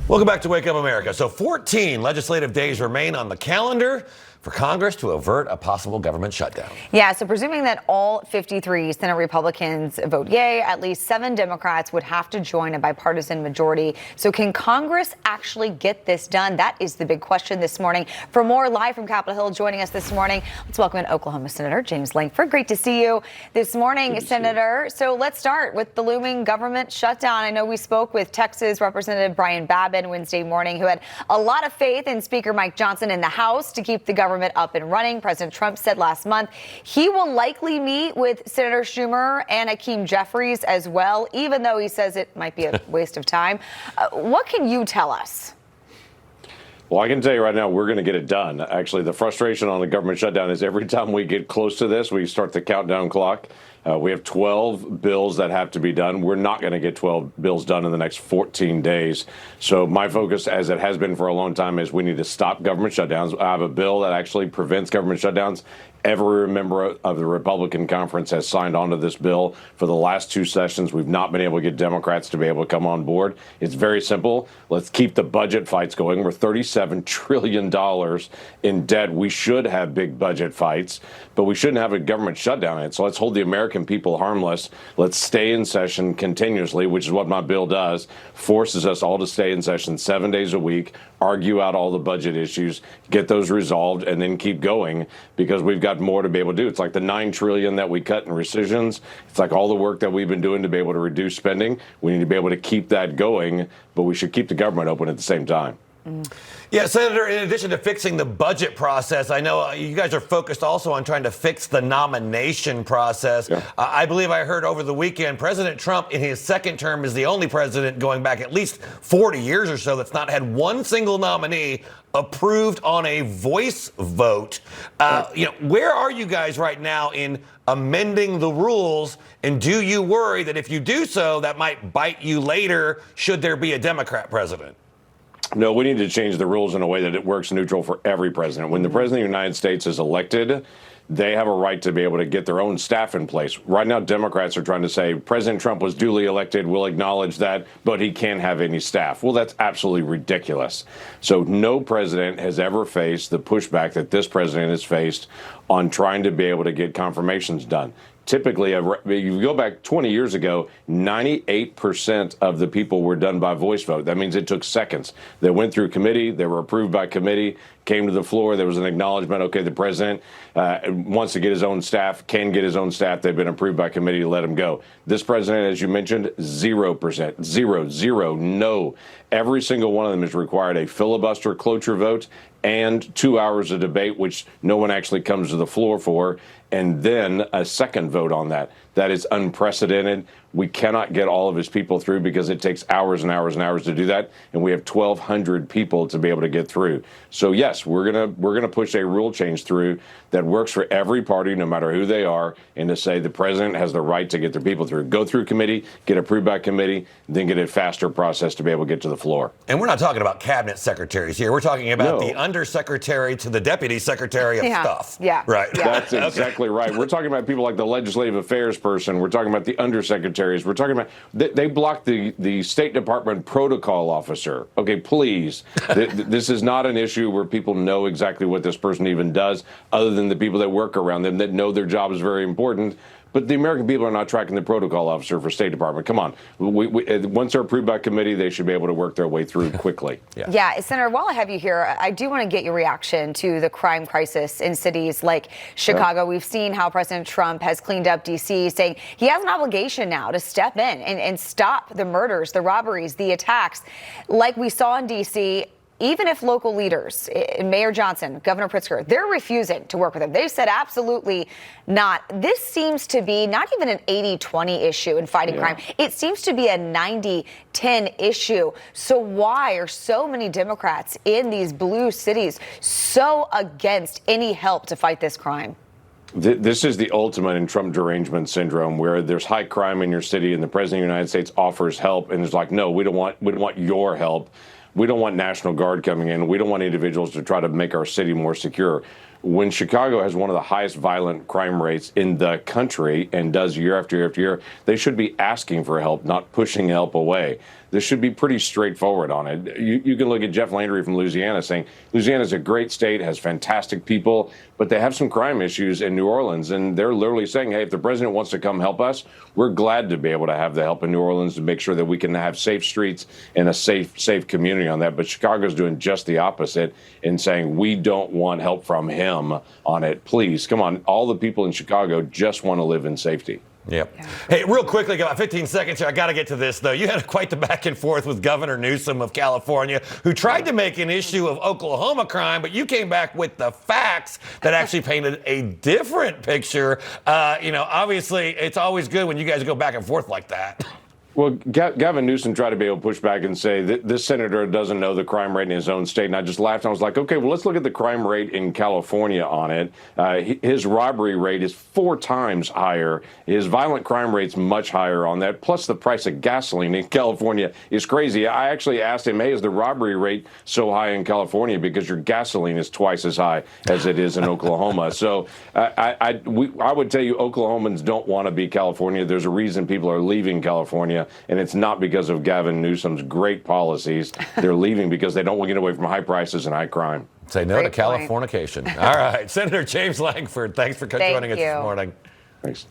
Welcome back to Wake Up America. So 14 legislative days remain on the calendar for Congress to avert a possible government shutdown. Yeah, so presuming that all 53 Senate Republicans vote yay, at least 7 Democrats would have to join a bipartisan majority. So can Congress actually get this done? That is the big question this morning. For more, live from Capitol Hill, joining us this morning, let's welcome in Oklahoma Senator James Lankford. Great to see you this morning, Senator. So let's start with the looming government shutdown. I know we spoke with Texas Representative Brian Babin Wednesday morning, who had a lot of faith in Speaker Mike Johnson in the House to keep the government up and running. President Trump said last month he will likely meet with Senator Schumer and Hakeem Jeffries as well, even though he says it might be a waste of time. What can you tell us? Well, I can tell you right now, we're going to get it done. Actually, the frustration on the government shutdown is every time we get close to this, we start the countdown clock. We have 12 bills that have to be done. We're not going to get 12 bills done in the next 14 days. So my focus, as it has been for a long time, is we need to stop government shutdowns. I have a bill that actually prevents government shutdowns. Every member of the Republican conference has signed on to this bill. For the last 2 sessions, we've not been able to get Democrats to be able to come on board. It's very simple. Let's keep the budget fights going. We're $37 trillion in debt. We should have big budget fights, but we shouldn't have a government shutdown in it. So let's hold the American people harmless. Let's stay in session continuously, which is what my bill does, forces us all to stay in session 7 days a week, argue out all the budget issues, get those resolved, and then keep going, because we've got more to be able to do. It's like the $9 trillion that we cut in rescissions. It's like all the work that we've been doing to be able to reduce spending. We need to be able to keep that going, but we should keep the government open at the same time. Yeah, Senator, in addition to fixing the budget process, I know you guys are focused also on trying to fix the nomination process. Yeah. I believe I heard over the weekend President Trump in his second term is the only president going back at least 40 years or so that's not had one single nominee approved on a voice vote. Where are you guys right now in amending the rules? And do you worry that if you do so, that might bite you later should there be a Democrat president? No, we need to change the rules in a way that it works neutral for every president. When the president of the United States is elected, they have a right to be able to get their own staff in place. Right now, Democrats are trying to say President Trump was duly elected. We'll acknowledge that, but he can't have any staff. Well, that's absolutely ridiculous. So no president has ever faced the pushback that this president has faced on trying to be able to get confirmations done. Typically, if you go back 20 years ago, 98% of the people were done by voice vote. That means it took seconds. They went through committee, they were approved by committee, came to the floor, there was an acknowledgement, okay, the president wants to get his own staff, can get his own staff, they've been approved by committee, let him go. This president, as you mentioned, 0%, zero, no. Every single one of them has required a filibuster cloture vote and 2 hours of debate, which no one actually comes to the floor for, and then a second vote on that. That is unprecedented. We cannot get all of his people through because it takes hours and hours and hours to do that, and we have 1,200 people to be able to get through. So yes, we're gonna push a rule change through that works for every party, no matter who they are, and to say the president has the right to get their people through. Go through committee, get approved by committee, then get a faster process to be able to get to the floor. And we're not talking about cabinet secretaries here. We're talking about the undersecretary to the deputy secretary of stuff. Yeah. Right. Yeah. That's exactly right. We're talking about people like the legislative affairs person. We're talking about the undersecretaries. We're talking about they blocked the State Department protocol officer. Okay, please. This is not an issue where people know exactly what this person even does, other than the people that work around them that know their job is very important. But the American people are not tracking the protocol officer for State Department. Come on. Once they're approved by committee, they should be able to work their way through quickly. Yeah, Senator, while I have you here, I do want to get your reaction to the crime crisis in cities like Chicago. Yeah. We've seen how President Trump has cleaned up D.C., saying he has an obligation now to step in and stop the murders, the robberies, the attacks. Like we saw in D.C., even if local leaders, Mayor Johnson, Governor Pritzker, they're refusing to work with him. They've said absolutely not. This seems to be not even an 80-20 issue in fighting crime. It seems to be a 90-10 issue. So why are so many Democrats in these blue cities so against any help to fight this crime? This is the ultimate in Trump derangement syndrome, where there's high crime in your city and the president of the United States offers help and is like, no, we don't want your help. We don't want National Guard coming in. We don't want individuals to try to make our city more secure. when Chicago has one of the highest violent crime rates in the country and does year after year after year, they should be asking for help, not pushing help away. This should be pretty straightforward on it. You can look at Jeff Landry from Louisiana saying Louisiana is a great state, has fantastic people, but they have some crime issues in New Orleans. And they're literally saying, hey, if the president wants to come help us, we're glad to be able to have the help in New Orleans to make sure that we can have safe streets and a safe community on that. But Chicago's doing just the opposite in saying we don't want help from him on it. Please, come on. All the people in Chicago just want to live in safety. Yep. Yeah. Hey, real quickly, got 15 seconds here. I got to get to this, though. You had quite the back and forth with Governor Newsom of California, who tried to make an issue of Oklahoma crime, but you came back with the facts that actually painted a different picture. Obviously, it's always good when you guys go back and forth like that. Well, Gavin Newsom tried to be able to push back and say that this senator doesn't know the crime rate in his own state. And I just laughed. I was like, okay, well, let's look at the crime rate in California on it. His robbery rate is 4 times higher. His violent crime rate's much higher on that. Plus, the price of gasoline in California is crazy. I actually asked him, hey, is the robbery rate so high in California because your gasoline is twice as high as it is in Oklahoma? So I would tell you Oklahomans don't want to be California. There's a reason people are leaving California. And it's not because of Gavin Newsom's great policies. They're leaving because they don't want to get away from high prices and high crime. Say no to Californication. All right. Senator James Langford, thanks for joining us this morning. Thanks.